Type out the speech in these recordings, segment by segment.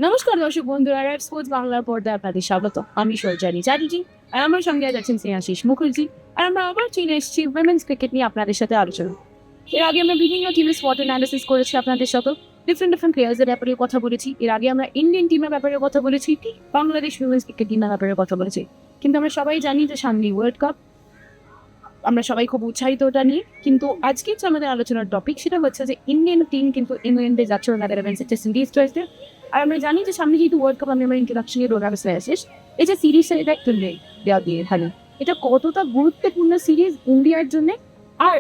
নমস্কার দর্শক বন্ধুরা, রেড স্পোর্টস বাংলার পর্দায় আপনাদের স্বাগত। আমি সরজানি চ্যাটার্জি আর আমার সঙ্গে আছেন স্নেহাশিস মুখার্জি। আর আমরা আবার চলে এসেছি উইমেন্স ক্রিকেট নিয়ে আপনাদের সাথে আলোচনা। এর আগে আমরা বিভিন্ন টিমের স্পট অ্যানালিসিস করেছি আপনাদের সাথে, ডিফারেন্ট প্লেয়ার্সের ব্যাপারে কথা বলেছি। এর আগে আমরা ইন্ডিয়ান টিমের ব্যাপারে কথা বলেছি, বাংলাদেশ উইমেন্স ক্রিকেট টিমের ব্যাপারে কথা বলেছি। কিন্তু আমরা সবাই জানি যে সামনে ওয়ার্ল্ড কাপ, আমরা সবাই খুব উৎসাহিত ওটা নিয়ে। কিন্তু আজকে যে আমাদের আলোচনার টপিক সেটা হচ্ছে যে ইন্ডিয়ান টিম কিন্তু ইংল্যান্ডে যাচ্ছে ওনাদের সিরিজ চয়েছে। আর আমরা জানি যে সামনে যেহেতু ওয়ার্ল্ড কাপ, আমি আমার ইন্ট্রোডাকশনে রোগার শেষ, এই যে সিরিজটা এটা একটু দেওয়া দিয়ে এখানে এটা কতটা গুরুত্বপূর্ণ সিরিজ ইন্ডিয়ার জন্য, আর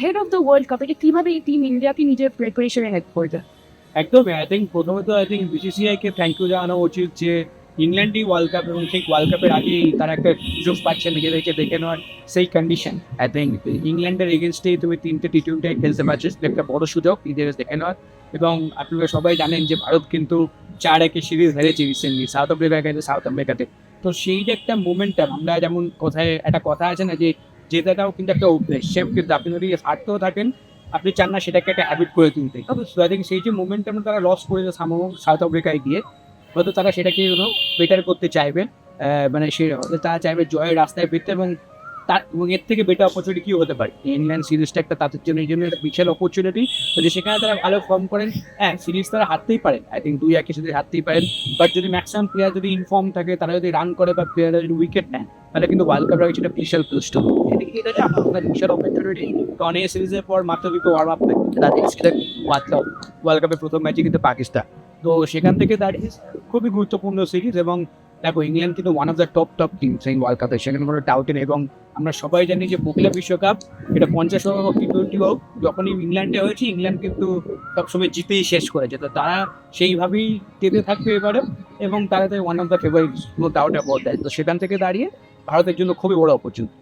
head of the world cup এটা কিভাবে এই টিম ইন্ডিয়াকে নিজের প্রিপারেশনে হেল্প করবে। একদমই। প্রথমত বিসিসিআই কে থ্যাংক ইউ জানানো উচিত যে ইংল্যান্ডই ওয়ার্ল্ড কাপ এবং ঠিক ওয়ার্ল্ড কাপের আগেই তারা একটা সুযোগ পাচ্ছে নিজেদেরকে দেখে নেওয়ার সেই কন্ডিশন। ইংল্যান্ডের এগেনস্টেই তুমি 3টে টি-20 খেলতে পারছো, একটা বড় সুযোগ নিজেদের দেখে নেওয়ার। এবং আপনারা সবাই জানেন যে ভারত কিন্তু 4-1 সিরিজ হেরেছে রিসেন্টলি সাউথ আফ্রিকাতে। তো সেই যে একটা মোমেন্টাম, আমরা যেমন একটা কথা আছে না যে জেতাটাও কিন্তু একটা অভ্যেস, সেম কিন্তু আপনি যদি হারতেও থাকেন আপনি চান না সেটাকে একটা হ্যাবিট করে তুলতে। সেই যে মোমেন্টাম তারা লস করেছে সাউথ আফ্রিকায় গিয়ে, হয়তো তারা সেটাকে বেটার করতে চাইবে। তারা চাইবে জয়ের রাস্তায় ফিরতে, এবং এর থেকে বেটার অপরচুনিটি কি হতে পারে। ইংল্যান্ড সিরিজটা একটা তাদের জন্য একটা বিশাল অপরচুনিটি, যদি সেখানে তারা ভালো ফর্ম করেন। সিরিজ তারা হারতেই পারেন, 2-1 সিরিজ হারতেই পারেন। বাট যদি ম্যাক্সিমাম প্লেয়ার যদি ইনফর্ম থাকে, তারা যদি রান করে বা প্লেয়াররা যদি উইকেট নেয়, তাহলে কিন্তু ওয়ার্ল্ড কাপের সেটা বিশাল পুষ্ট বিশাল অপরচুনিটি। কারণ এই সিরিজের পর মাত্র কিন্তু ওয়ার্ম আপ ওয়ার্ল্ড কাপের প্রথম ম্যাচে কিন্তু পাকিস্তান। তো সেখান থেকে দাঁড়িয়ে খুবই গুরুত্বপূর্ণ সিরিজ। এবং দেখো, ইংল্যান্ড কিন্তু one of the top teams এই ওয়ার্ল্ড কাপে, সেখানে কোনো ডাউট নেই। এবং আমরা সবাই জানি যে মহিলা বিশ্বকাপ, এটা 50 হোক টি-20 হোক, যখনই ইংল্যান্ডে হয়েছে ইংল্যান্ড কিন্তু সবসময় জিতেই শেষ করেছে। তো তারা সেইভাবেই জিতে থাকবে এবারে, এবং তারা one of the favourite, no doubt about that. তো সেখান থেকে দাঁড়িয়ে ভারতের জন্য খুবই বড় অপরচুনিটি।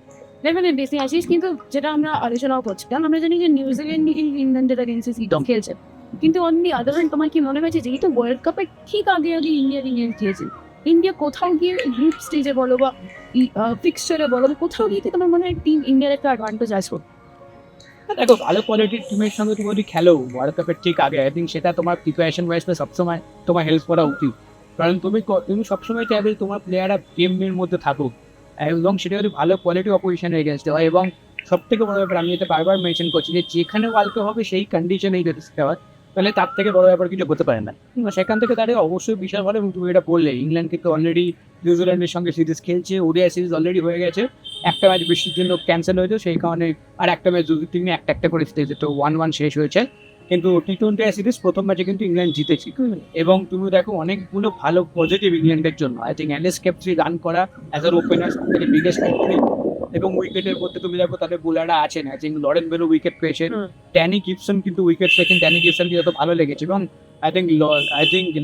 বেশি আসিস, কিন্তু যেটা আমরা আলোচনাও করছিলাম, আমরা জানি যে নিউজিল্যান্ড ইংল্যান্ডের এগেন্সে খেলছে। কিন্তু অন্য আদার হ্যান্ড তোমার কি মনে হয়েছে যেহেতু ওয়ার্ল্ড কাপে ঠিক আগে ইন্ডিয়ান খেলেছে, ইন্ডিয়া কোথাও গিয়ে গ্রুপ স্টেজে বলো বা ফিক্সচারে বলো, কোথাও গিয়ে তোমার মনে হয় টিম ইন্ডিয়ার একটা অ্যাডভান্টেজ আসবে? দেখো, ভালো কোয়ালিটির টিমের সঙ্গে তুমি যদি খেলো ওয়ার্ল্ড কাপের ঠিক আগে, সেটা তোমার প্রিপারেশন ওয়াইজ সবসময় তোমার হেল্প করা উচিত। কারণ তুমি সবসময় চাইবে তোমার প্লেয়াররা গেমের মধ্যে থাকুক, এবং সেটা যদি ভালো কোয়ালিটি অপোজিশনের এগেনস্টে হয়। এবং সব থেকে বড় ব্যাপার, আমি এটা বারবার মেনশন করছি, যে যেখানে ওয়ার্ল্ড কাপ হবে সেই কন্ডিশনেই যদি হয়, তাহলে তার থেকে বড় ব্যাপার কিছু হতে পারে না। সেখান থেকে দাঁড়িয়ে অবশ্যই বিশাল ভালো। এবং তুমি এটা বললে, ইংল্যান্ড কিন্তু অলরেডি নিউজিল্যান্ডের সঙ্গে সিরিজ খেলছে, ওডিআই সিরিজ অলরেডি হয়ে গেছে। একটা ম্যাচ বৃষ্টির জন্য ক্যান্সেল হয়েছে, সেই কারণে আর একটা ম্যাচ দুই টিমে একটা করে জিতেছে, তো 1-1 শেষ হয়েছে। কিন্তু টি-20 সিরিজ প্রথম ম্যাচে কিন্তু ইংল্যান্ড জিতেছে। এবং তুমি দেখো অনেকগুলো ভালো পজিটিভ ইংল্যান্ডের জন্য। অ্যালেক্স ক্যাপট্রি রান করা অ্যাজ আর ওপেনার সবথেকে বিগেস্ট ক্যাপট্রি। এবং উইকেটের মধ্যে তুমি দেখো তাদের বোলাররা আছেন, লরেন বেলো উইকেট পেয়েছেন, ড্যানি গিবসন কিন্তু উইকেট পেয়েছেন। ড্যানি গিবসন কিন্তু ভালো লেগেছে। এবং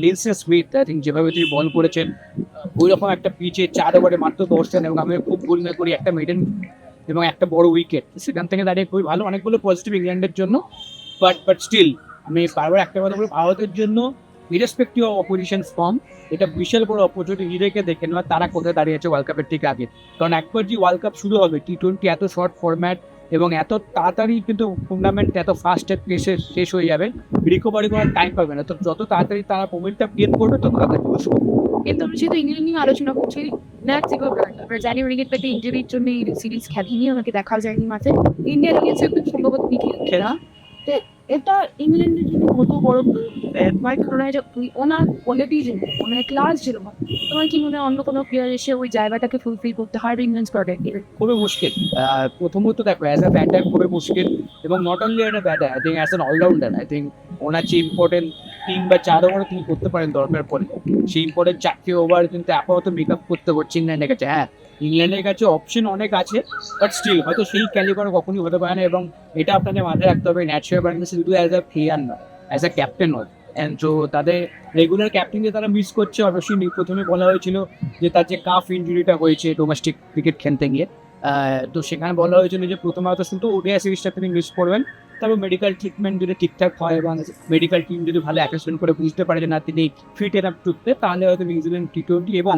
লিন্ডসে স্মিথ যেভাবে তিনি বল করেছেন, ওই রকম একটা পিচে 4 ওভারে মাত্র 10 রান, এবং আমি খুব ভুল না করি একটা মেডেন এবং একটা বড় উইকেট, সেখান থেকে দাঁড়িয়ে খুবই ভালো। অনেকগুলো পজিটিভ ইংল্যান্ডের জন্য। বাট স্টিল আমি বারবার একটা কথা বলবো, ভারতের জন্য ইরেসপেক্টিভ অফ অপোজিশন ফর্ম, এটা বিশাল বড় অপরচুনিটি নিজেকে দেখে নেওয়া তারা কোথায় দাঁড়িয়েছে ওয়ার্ল্ড কাপের ঠিক আগে। কারণ একবার যে ওয়ার্ল্ড কাপ শুরু হবে, টি-20 এত শর্ট ফরম্যাট এবং এত তাড়াতাড়ি কিন্তু টুর্নামেন্ট এত ফাস্ট পেসে শেষ হয়ে যাবে, রিকভারি করার টাইম পাবে না। তো যত তাড়াতাড়ি তারা মোমেন্টটা গেইন করবে তত তাড়াতাড়ি বসবে। কিন্তু আমি যেহেতু ইংল্যান্ড নিয়ে আলোচনা করছি, জানুয়ারি পেতে ইঞ্জুরির জন্য এই সিরিজ খেলেনি, ওনাকে দেখা যায়নি মাঠে। ইন্ডিয়া গিয়েছে খুব সম্ভবত খেলা। এটা ইংল্যান্ডের জন্য কত বড় ওনার কোয়ালিটি ছিল, ওনার ক্লাস ছিল। তোমার কি মনে হয় অন্য কোনো প্লেয়ার এসে ওই জায়গাটাকে ফুলফিল করতে হয় ইংল্যান্ড স্কোয়াডে? খুবই মুশকিল। প্রথমত দেখো, অ্যাজ আ ব্যাটার খুবই মুশকিল। এবং not only as a batter, as an allrounder ওনার যে ইম্পর্টেন্ট 3 বা 4 ওভার তিনি করতে পারেন দরকার পড়ে, সেই ইম্পর্টেন্ট 4টে ওভার কিন্তু আপাতত মেক আপ করতে পারছে ইংল্যান্ডের কাছে। ইংল্যান্ডের কাছে অপশন অনেক আছে, বাট স্টিল হয়তো সেই ক্যালিবার কখনই হতে পারে না। এবং এটা আপনাদের মাথায় রাখতে হবে, ন্যাচারাল ব্যালেন্স শুধু অ্যাজ আ প্লেয়ার নয়, অ্যাজ আ ক্যাপ্টেন নয়। তো তাদের রেগুলার ক্যাপ্টেনকে তারা মিস করছে। অবশ্যই প্রথমে বলা হয়েছিল যে তার যে কাফ ইঞ্জুরিটা হয়েছে ডোমেস্টিক ক্রিকেট খেলতে গিয়ে, তো সেখানে বলা হয়েছিল যে প্রথমে হয়তো শুধু ওডিআই সিরিজটা তিনি মিস করবেন, তারপর মেডিকেল ট্রিটমেন্ট যদি ঠিকঠাক হয় এবং মেডিকেল টিম যদি ভালো অ্যাসেসমেন্ট করে বুঝতে পারে যে না তিনি ফিট এনাফ টুকতে, তাহলে হয়তো নিউজিল্যান্ড টি-20 এবং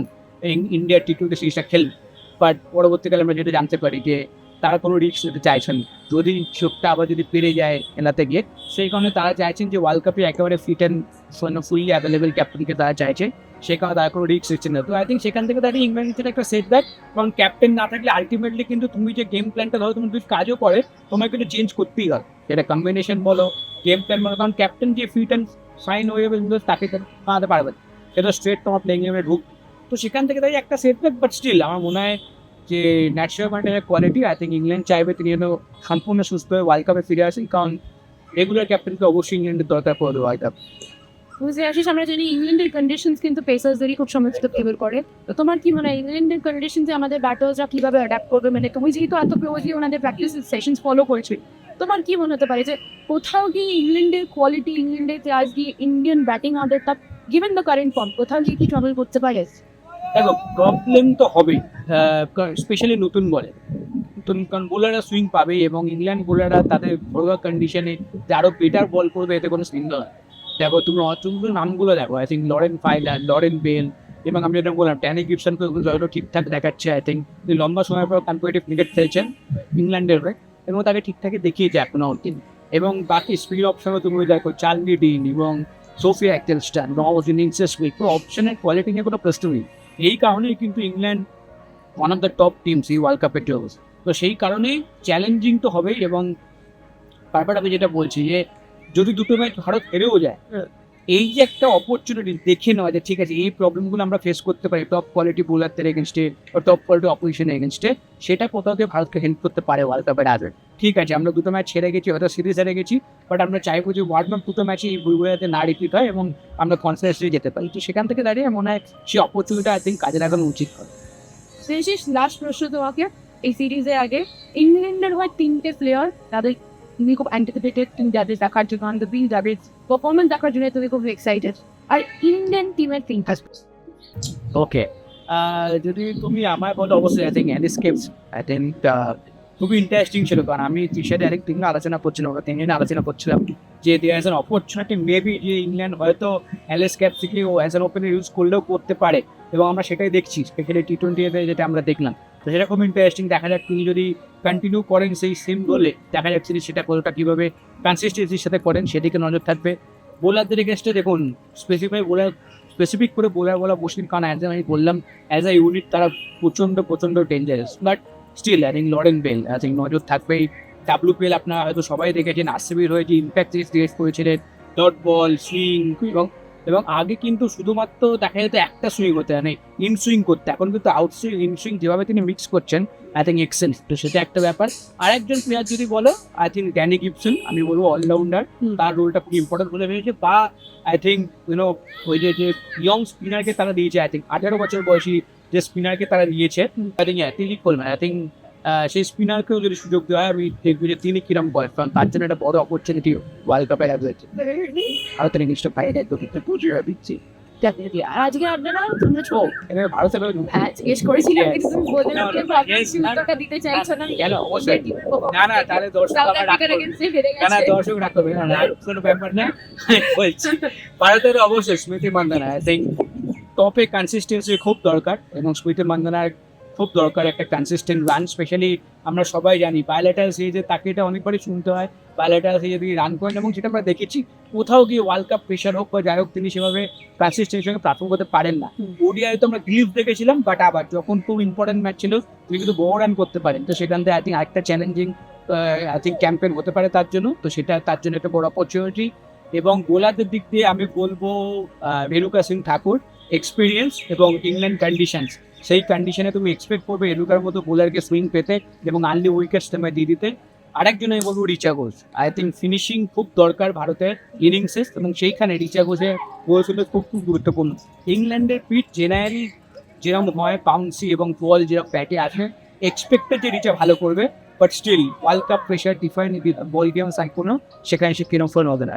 ইন্ডিয়ার টি-20 সিরিজটা খেলবে। বাট পরবর্তীকালে আমরা যেটা জানতে পারি যে তারা কোনো রিস্ক নিতে চাইছেন না। যদি শোকটা আবার যদি পেরে যায় এলাতে গিয়ে, সেই কারণে তারা চাইছেন যে ওয়ার্ল্ড কাপে একেবারে ফিট অ্যান্ড ফুললি অ্যাভেলেবেল ক্যাপ্টেনকে তারা চাইছে, সে কারণে তারা কোনো রিস্ক নিচ্ছে না। তো আই থিঙ্ক সেখান থেকে দাঁড়িয়ে ইংল্যান্ডের একটা সেট ব্যাক, কারণ ক্যাপ্টেন না থাকলে আলটিমেটলি কিন্তু তুমি যে গেম প্ল্যানটা ধরো তুমি যদি কাজও করে তোমাকে কিন্তু চেঞ্জ করতেই হবে, সেটা কম্বিনেশন বলো গেম প্ল্যান বলো, কারণ ক্যাপ্টেন যে ফিট অ্যান্ড ফাইন হয়ে যাবে তাকে বানাতে পারবে না, সেটা স্ট্রেট তোমার প্লেইং গেমে ঢুক। তো সেখান থেকে দাঁড়িয়ে একটা সেট ব্যাক, বাট স্টিল আমার মনে হয় যে ন্যাচারাল পয়েন্টের কোয়ালিটি আই থিঙ্ক ইংল্যান্ড চাইবে তিনি যেন সম্পূর্ণ সুস্থ হয়ে ওয়ার্ল্ড কাপে ফিরে আসেন, কারণ রেগুলার ক্যাপ্টেনকে অবশ্যই ইংল্যান্ডের দরকার পড়বে ওয়ার্ল্ড কাপ। বুঝতে আসিস, আমরা জানি ইংল্যান্ডের কন্ডিশনস কিন্তু পেসার্সদেরই খুব সমস্ত ফেভার করে। তো তোমার কি মনে হয় ইংল্যান্ডের কন্ডিশনসে আমাদের ব্যাটার্সরা কিভাবে অ্যাডাপ্ট করবে? মানে তুমি যেহেতু এত ক্লোজলি ওনাদের প্র্যাকটিস সেশনস ফলো করেছো, তোমার কি মনে হতে পারে যে কোথাও গিয়ে ইংল্যান্ডের কোয়ালিটি, ইংল্যান্ডের ক্লাস গিয়ে ইন্ডিয়ান ব্যাটিং অর্ডারটা গিভেন দ্য কারেন্ট ফর্ম কোথাও গিয়ে কি ট্রাবল করতে পারে? দেখো প্রবলেম তো হবেই, স্পেশালি নতুন বলে, নতুন কারণ বোলাররা সুইং পাবে এবং ইংল্যান্ড বোলাররা তাদের ঘরোয়া কন্ডিশনে যে আরও বেটার বল করবে এতে কোনো সন্দেহ নয়। দেখো তুমি অচুম্বর নামগুলো দেখো, I think Lauren Filer, Lauren Bell, এবং আমি যেটা বললাম ড্যানি গিবসনকে যত ঠিকঠাক দেখাচ্ছে। আই থিঙ্ক তিনি লম্বা সময় পর কম্পিটিটিভ ক্রিকেট খেলছেন ইংল্যান্ডের হয়ে এবং তাকে ঠিকঠাকই দেখিয়েছে এখনো অব্দি। এবং বাকি স্পিড অপশনও তুমি দেখো চার্লি ডিন এবং সোফিয়া এক্সেলস্টার, নওয়াজ ইনিংসেস পুরো অপশনের কোয়ালিটি নিয়ে কোনো প্রশ্ন নেই। এই কারণেই কিন্তু England one of the top teams এই ওয়ার্ল্ড কাপের জন্য। তো সেই কারণেই চ্যালেঞ্জিং তো হবেই, এবং বারবার আমি যেটা বলছি যে যদি দুটো ম্যাচ ভারত হেরেও যায়, এই যে একটা অপরচুনিটি দেখে নেওয়া যে ঠিক আছে এই প্রবলেমগুলো আমরা ফেস করতে পারি টপ কোয়ালিটি বোলারদের এগেনস্টে বা টপ কোয়ালিটি অপোজিশনের এগেনস্টে, সেটা কোথাও গিয়ে ভারতকে হেল্প করতে পারে ওয়ার্ল্ড কাপের আগে। ঠিক আছে আমরা দুটো ম্যাচ হেরে গেছি, হয়তো সিরিজ হেরে গেছি, বাট আমরা চাইবো যে ওয়ার্ল্ড কাপ দুটো ম্যাচে এই ভুলগুলো যাতে না রিপিট হয় এবং আমরা কনফিডেন্সলি যেতে পারি। তো সেখান থেকে দাঁড়িয়ে মনে হয় সেই অপরচুনিটি আই থিঙ্ক কাজে লাগানো উচিত হবে। শেষ লাস্ট প্রশ্ন তোমাকে, এই সিরিজের আগে ইংল্যান্ডের হয় 3টে প্লেয়ার তাদের তুমি খুব অ্যান্টিসিপেটেড, তুমি যাদের দেখার জন্য অন দ্য ফিল্ড যাদের পারফরমেন্স দেখার জন্য তুমি খুব এক্সাইটেড, আর ইন্ডিয়ান টিমের 3টা। ওকে, যদি তুমি আমার বলো অবশ্যই আই থিঙ্ক অ্যালিস্কেপস আই থিঙ্ক খুবই ইন্টারেস্টিং ছিল, কারণ আমি টি-শার্টে আরেক দিন আলোচনা করছিলাম, ওরা 3 দিন আলোচনা করছিলাম যে there is an opportunity maybe যে ইংল্যান্ড হয়তো অ্যালিস্কেপসকে ও অ্যাজ অ্যান ওপেনার ইউজ করলেও করতে পারে, এবং আমরা সেটাই দেখছি স্পেশালি টি-20-তে যেটা আমরা দেখলাম। তো সেরকম ইন্টারেস্টিং দেখা যাক তিনি যদি কন্টিনিউ করেন সেই সেম গোলে, দেখা যাচ্ছে যে সেটা কতটা কীভাবে কনসিস্টেন্সির সাথে করেন সেদিকে নজর থাকবে। বোলারদের এগেনস্টে দেখুন স্পেসিফিক করে বোলার বলা মুশকিল, কারণ অ্যাজ আমি বললাম অ্যাজ আ ইউনিট তারা প্রচণ্ড dangerous, but still I think Lauren Bell I think নজর থাকবেই। WPL আপনারা হয়তো সবাই দেখেছেন RCBর হয়ে যে ইম্প্যাক্ট ক্রিয়েট করেছিলেন, ডট বল সুইং, এবং আগে কিন্তু শুধুমাত্র দেখা যেত একটা সুইং হতে মানে ইন সুইং করতে, এখন কিন্তু আউট সুইং ইন সুইং যেভাবে তিনি মিক্স করছেন আই থিঙ্ক এক্সেলেন্ট। তো সেটা একটা ব্যাপার। আরেকজন প্লেয়ার যদি বলো আই থিঙ্ক ড্যানি গিবসন, আমি বলবো অলরাউন্ডার, তার রোলটা খুব ইম্পর্টেন্ট বলে ভেবেছে, বা আই থিঙ্ক ওই যে ইয়ং স্পিনারকে তারা দিয়েছে, আই থিঙ্ক 18 বছর বয়সী যে স্পিনারকে তারা দিয়েছে আই থিঙ্ক তিনি করবেন। আই থিঙ্ক সেই স্পিনারকেও যদি সুযোগ দেওয়া হয় আমি দেখবো যে তিনি কিরম বয়, কারণ তার জন্য একটা বড় অপরচুনিটি ওয়ার্ল্ড কাপে হয়েছে। ভারতের ইংলিশটা বাইরে দিচ্ছি আজকে আপনারা তোমরা ছো এখানে ভারতের জিজ্ঞেস করেছিলাম কিন্তু তুমি বললে না যে ভাবছি উত্তরটা দিতে চাইছো না। কেন? অবশ্যই না তাহলে দর্শক সাউথ আমার আফ্রিকার এগেইনস্টে হেরে না গেছে। দর্শক রাখবে না কোনো ব্যাপার না বলছি। ভারতের অবশ্যই স্মৃতি মান্দানা আই থিঙ্ক টপে কনসিস্টেন্সি খুব দরকার, এবং স্মৃতি মান্দানার খুব দরকার একটা কনসিস্টেন্ট রান। স্পেশালি আমরা সবাই জানি বায়োলেটার সিরিজে তাকে এটা অনেকবারই শুনতে হয়, বায়োলেটার সিরিজে যদি রান করেন, এবং সেটা আমরা দেখেছি কোথাও গিয়ে ওয়ার্ল্ড কাপ প্রেশার হোক বা যাই হোক তিনি সেভাবে কনসিস্টেন্সির সঙ্গে প্রাথমিক হতে পারেন না। ওডিআই তো আমরা গ্লিফ দেখেছিলাম, বাট আবার যখন খুব ইম্পর্টেন্ট ম্যাচ ছিল তিনি কিন্তু বহু রান করতে পারেন। তো সেখান থেকে আই থিঙ্ক আরেকটা চ্যালেঞ্জিং আই থিঙ্ক ক্যাম্পেন হতে পারে তার জন্য। তো সেটা তার জন্য একটা বড় অপরচুনিটি। এবং বোলারদের দিক দিয়ে আমি বলবো রেণুকা সিং ঠাকুর, এক্সপিরিয়েন্স এবং ইংল্যান্ড কন্ডিশনস, সেই কন্ডিশনে তুমি এক্সপেক্ট করবে রেণুকার মতো বোলারকে সুইং পেতে এবং আর্লি উইকেটস তোমায় দিয়ে দিতে। আরেকজন আমি বলবো Richa Ghosh, I think finishing খুব দরকার ভারতের ইনিংসে, এবং সেইখানে রিচা ঘোষের গোলগুলো খুব গুরুত্বপূর্ণ। ইংল্যান্ডের পিচ জেনারেলি যেরকম হয় পাউন্সি এবং বল যেরকম ব্যাটে আসে, এক্সপেক্টেড যে রিচা ভালো করবে, but still world cup pressure define বল গেম সাইকোনো, সেখানে সে কিরম ফোন হবে না।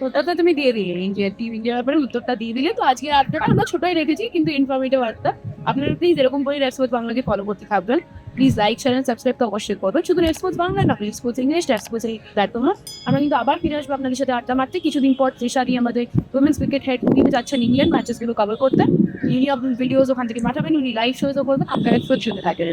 উত্তরটা তুমি দিয়ে দিলে, ইন্ডিয়া টিম ইন্ডিয়ার ব্যাপারে উত্তরটা দিয়ে দিলে। তো আজকে আপনারা আমরা ছোটই রেখেছি কিন্তু ইনফরমেটিভ বার্তা। আপনারা প্লিজ এরকম করে রেসপোর্টস বাংলাকে ফলো করতে থাকবেন। Please like share and subscribe তো অবশ্যই করবেন। শুধু রেসপোর্টস বাংলা না, রেসপোর্টস ইংলিশ, রেসপোর্টস এই প্ল্যাটফর্ম। আমরা কিন্তু আবার ফিরে আসবো আপনাদের সাথে আড্ডা মারতে। কিছুদিন পর তৃষারি আমাদের উইমেন্স ক্রিকেট হেড নিতে যাচ্ছেন ইংল্যান্ড ম্যাচেসগুলো কভার করতে। উনি ভিডিওস ওখান থেকে পাঠাবেন, উনি লাইভ শোজও করবেন, আপনারা শুনতে থাকেন।